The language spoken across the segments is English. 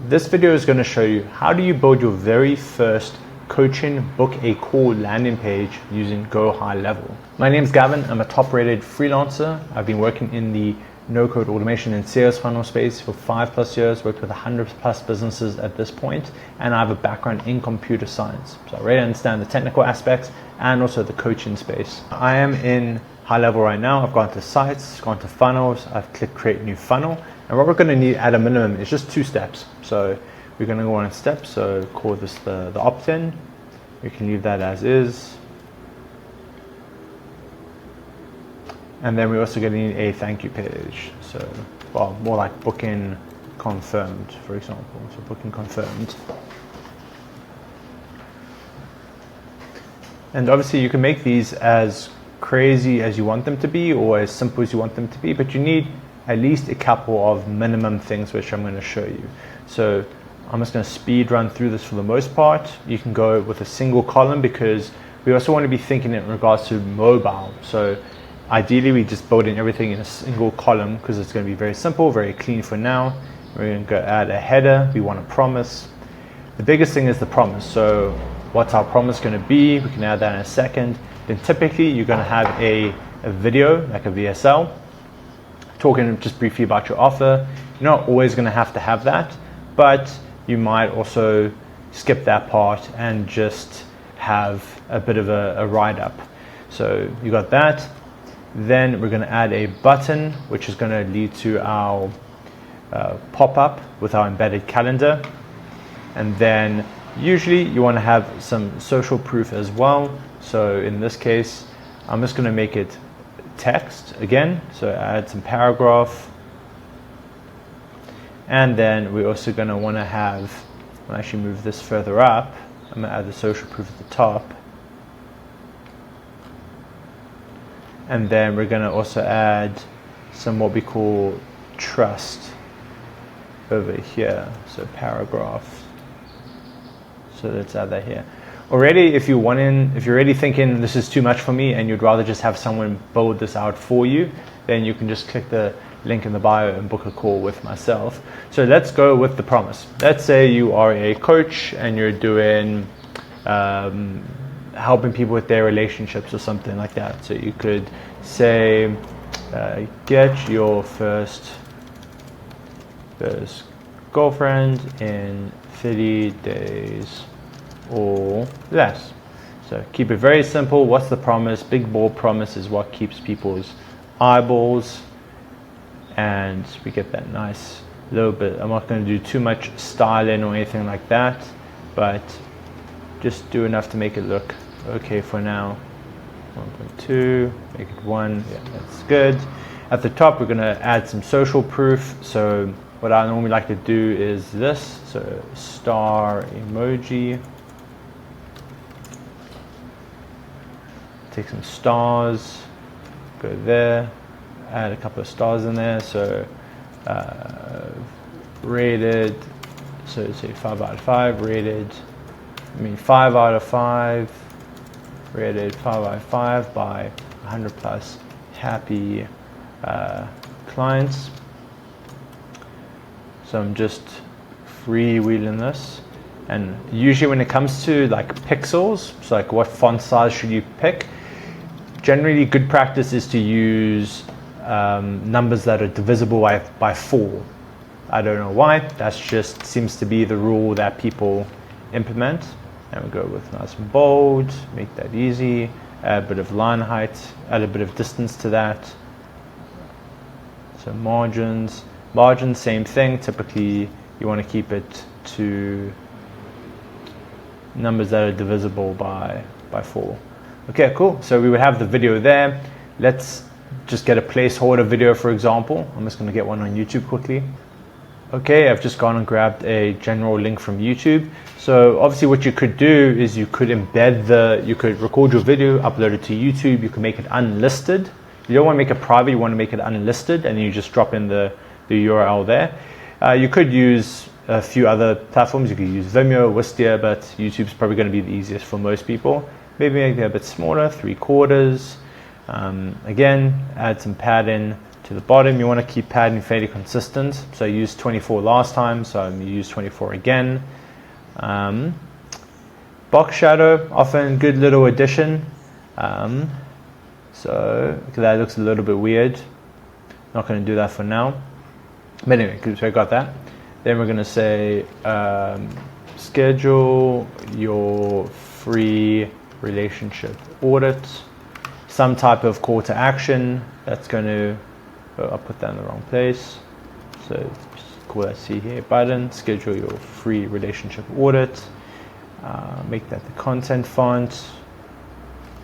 This video is going to show you how do you build your very first coaching book a call landing page using Go High Level. My name is Gavin. I'm a top rated freelancer. I've been working in the no-code automation and sales funnel space for 5+ years, worked with 100+ businesses at this point, and I have a background in computer science. So I really understand the technical aspects and also the coaching space. I am in High Level right now. I've gone to sites, gone to funnels, I've clicked create new funnel. And what we're going to need at a minimum is just 2 steps. So we're going to go on a step. So call this the opt-in. We can leave that as is. And then we're also going to need a thank you page. So, well, more like booking confirmed, for example. So booking confirmed. And obviously you can make these as crazy as you want them to be or as simple as you want them to be, but you need at least a couple of minimum things which I'm going to show you. So I'm just going to speed run through this for the most part. You can go with a single column because we also want to be thinking in regards to mobile. So ideally we just build in everything in a single column because it's going to be very simple, very clean for now. We're going to go add a header. We want a promise. The biggest thing is the promise. So what's our promise going to be? We can add that in a second. Then typically you're going to have a video, like a VSL, talking just briefly about your offer. You're not always going to have that, but you might also skip that part and just have a bit of a write-up. So you got that. Then we're going to add a button, which is going to lead to our pop-up with our embedded calendar. And then usually you want to have some social proof as well. So in this case, I'm just going to make it text again. So add some paragraph. And then we're also going to want to have, I'll actually move this further up. I'm going to add the social proof at the top. And then we're going to also add some what we call trust over here. So paragraph. So let's add that here. Already, if you're already thinking this is too much for me and you'd rather just have someone build this out for you, then you can just click the link in the bio and book a call with myself. So let's go with the promise. Let's say you are a coach and you're doing helping people with their relationships or something like that. So you could say, get your first girlfriend in 30 days or less. So keep it very simple. What's the promise? Big bold promise is what keeps people's eyeballs, and we get that nice little bit. I'm not going to do too much styling or anything like that, but just do enough to make it look okay for now. 1.2, make it 1. Yeah, that's good. At the top we're going to add some social proof. So what I normally like to do is this, so star emoji. Take some stars, go there, add a couple of stars in there. So rated, so say 5 out of 5, rated, 5 out of 5, rated 5 out of 5 by 100+ happy clients. So I'm just freewheeling this. And usually when it comes to like pixels, so like what font size should you pick? Generally good practice is to use numbers that are divisible by 4. I don't know why, that's just seems to be the rule that people implement. And we go with nice and bold, make that easy, add a bit of line height, add a bit of distance to that. So margins, same thing. Typically you want to keep it to numbers that are divisible by 4. Okay, cool. So we would have the video there. Let's just get a placeholder video, for example. I'm just going to get one on YouTube quickly. Okay, I've just gone and grabbed a general link from YouTube. So obviously what you could do is you could embed you could record your video, upload it to YouTube. You can make it unlisted. You don't want to make it private, you want to make it unlisted, and you just drop in the URL there. You could use a few other platforms. You could use Vimeo, Wistia, but YouTube's probably going to be the easiest for most people. Maybe make it a bit smaller, 3/4. Again, add some padding to the bottom. You want to keep padding fairly consistent. So I used 24 last time, so I'm going to use 24 again. Box shadow, often good little addition. So that looks a little bit weird. Not going to do that for now. But anyway, so I got that. Then we're going to say schedule your free relationship audit. Some type of call to action that's going to, I'll put that in the wrong place. So just call that see here button, schedule your free relationship audit. Make that the content font.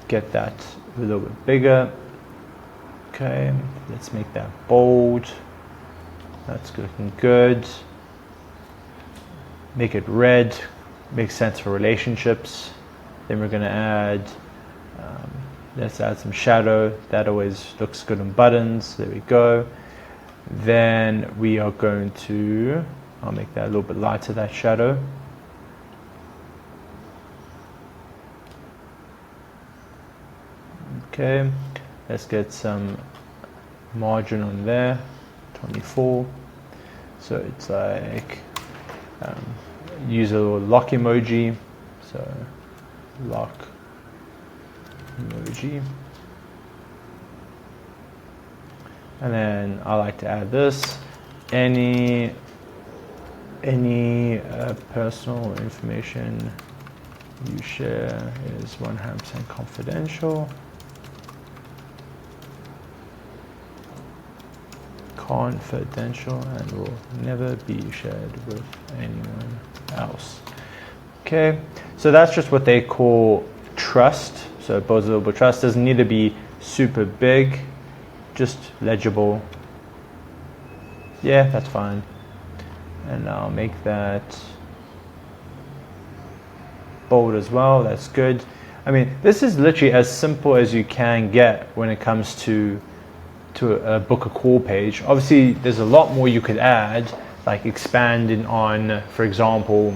Get that a little bit bigger. Okay, let's make that bold. That's looking good. Make it red. Makes sense for relationships. Then we're going to add, let's add some shadow. That always looks good on buttons. There we go. Then we are going to, I'll make that a little bit lighter, that shadow. Okay, let's get some margin on there, 24. So it's like, use a little lock emoji. So lock emoji. And then I like to add this. Any personal information you share is 100% confidential. Confidential and will never be shared with anyone else. Okay, so that's just what they call trust. So both legible trust doesn't need to be super big, just legible. Yeah, that's fine. And I'll make that bold as well. That's good. I mean, this is literally as simple as you can get when it comes to a book a call page. Obviously, there's a lot more you could add, like expanding on, for example,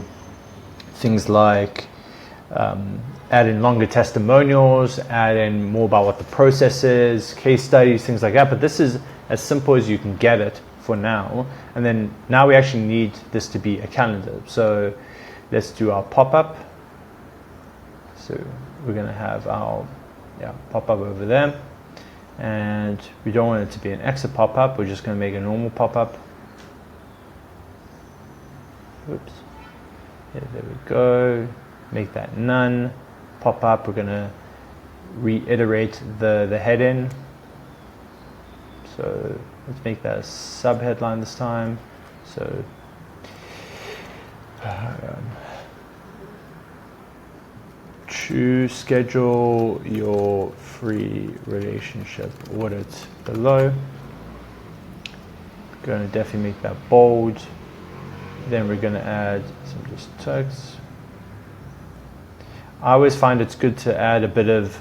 things like adding longer testimonials, adding more about what the process is, case studies, things like that. But this is as simple as you can get it for now. And then now we actually need this to be a calendar. So let's do our pop-up. So we're going to have our pop-up over there. And we don't want it to be an exit pop-up. We're just going to make a normal pop-up. Oops. Yeah, there we go. Make that none. Pop-up. We're going to reiterate the heading. So let's make that a sub-headline this time. So to schedule your free relationship audit below. Going to definitely make that bold. Then we're going to add some just text. I always find it's good to add a bit of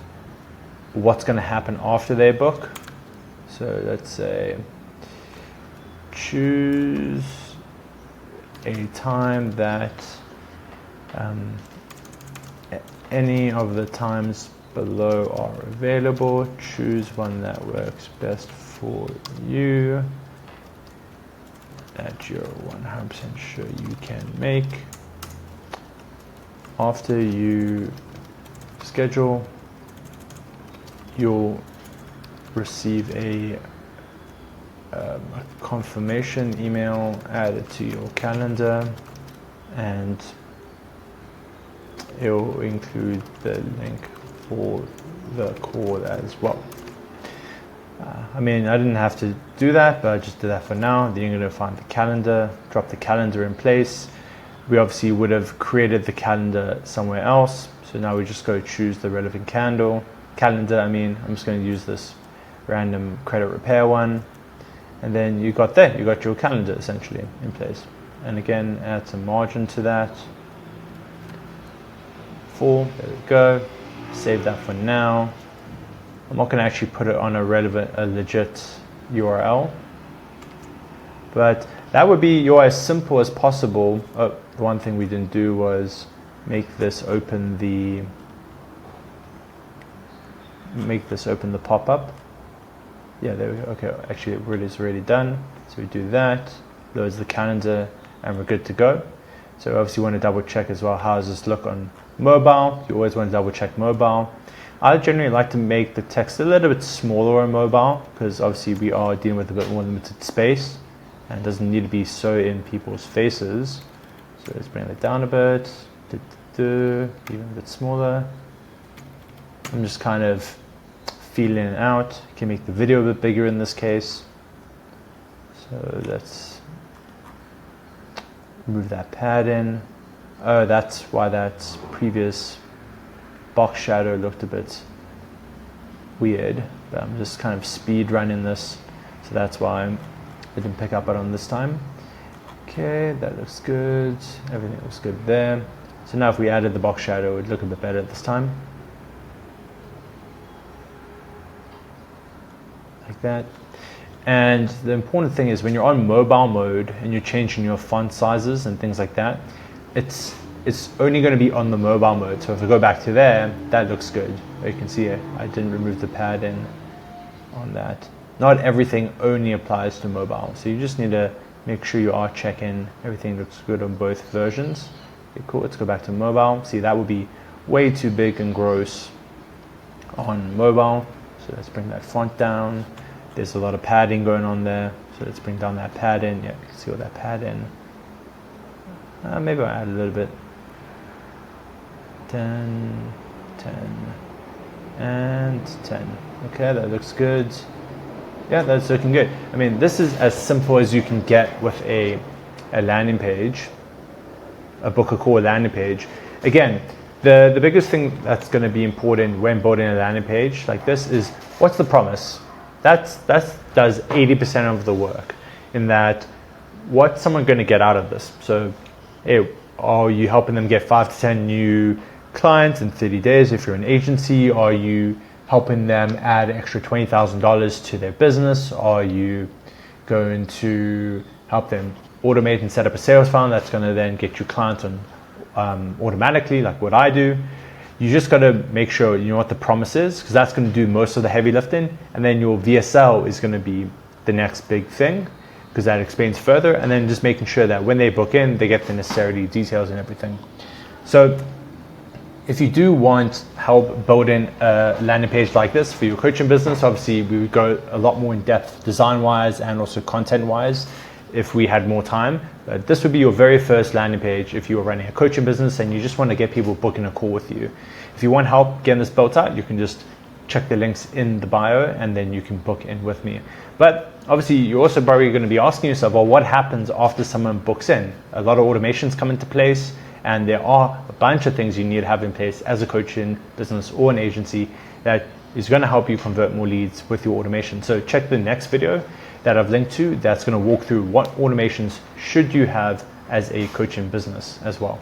what's going to happen after their book. So let's say choose a time that any of the times below are available. Choose one that works best for you that you're 100% sure you can make. After you schedule, you'll receive a confirmation email added to your calendar, and it will include the link for the call as well. I mean, I didn't have to do that, but I just did that for now. Then you're going to find the calendar, drop the calendar in place. We obviously would have created the calendar somewhere else. So now we just go choose the relevant calendar. I'm just going to use this random credit repair one. And then you got your calendar essentially in place. And again, add some margin to that. 4, there we go. Save that for now. I'm not going to actually put it on a legit URL, but that would be as simple as possible. Oh, the one thing we didn't do was make this open the pop-up. Yeah, there we go. Okay, actually it is already done. So we do that, loads the calendar, and we're good to go. So obviously you want to double check as well, how does this look on mobile? You always want to double check mobile. I generally like to make the text a little bit smaller on mobile, because obviously we are dealing with a bit more limited space and it doesn't need to be so in people's faces. So let's bring it down a bit, even a bit smaller. I'm just kind of feeling it out. You can make the video a bit bigger in this case. So let's move that pad in. Oh, that's why that previous box shadow looked a bit weird, but I'm just kind of speed running this, so that's why I didn't pick up on this time. Okay, that looks good. Everything looks good there. So now if we added the box shadow, it would look a bit better this time. Like that. And the important thing is when you're on mobile mode and you're changing your font sizes and things like that, it's only going to be on the mobile mode. So if I go back to there, that looks good. You can see I didn't remove the padding on that. Not everything only applies to mobile. So you just need to make sure you are checking everything looks good on both versions. Okay, cool, let's go back to mobile. See, that would be way too big and gross on mobile. So let's bring that font down. There's a lot of padding going on there. So let's bring down that padding. Yeah, you can see all that padding. Maybe I'll add a little bit. 10, 10, and 10. Okay, that looks good. Yeah, that's looking good. I mean, this is as simple as you can get with a landing page, a book a call landing page. Again, the biggest thing that's going to be important when building a landing page like this is, what's the promise? That does 80% of the work, in that what's someone going to get out of this? So, hey, are you helping them get 5 to 10 new clients in 30 days if you're an agency? Are you helping them add an extra $20,000 to their business? Are you going to help them automate and set up a sales funnel that's going to then get you clients on automatically, like what I do? You just got to make sure you know what the promise is, because that's going to do most of the heavy lifting, and then your VSL is going to be the next big thing, because that explains further, and then just making sure that when they book in, they get the necessary details and everything. So if you do want help building a landing page like this for your coaching business, obviously we would go a lot more in depth design-wise and also content-wise if we had more time. But this would be your very first landing page if you were running a coaching business and you just want to get people booking a call with you. If you want help getting this built out, you can just check the links in the bio and then you can book in with me. But obviously you're also probably going to be asking yourself, well, what happens after someone books in? A lot of automations come into place, and there are a bunch of things you need to have in place as a coaching business or an agency that is going to help you convert more leads with your automation. So check the next video that I've linked to, that's going to walk through what automations should you have as a coaching business as well.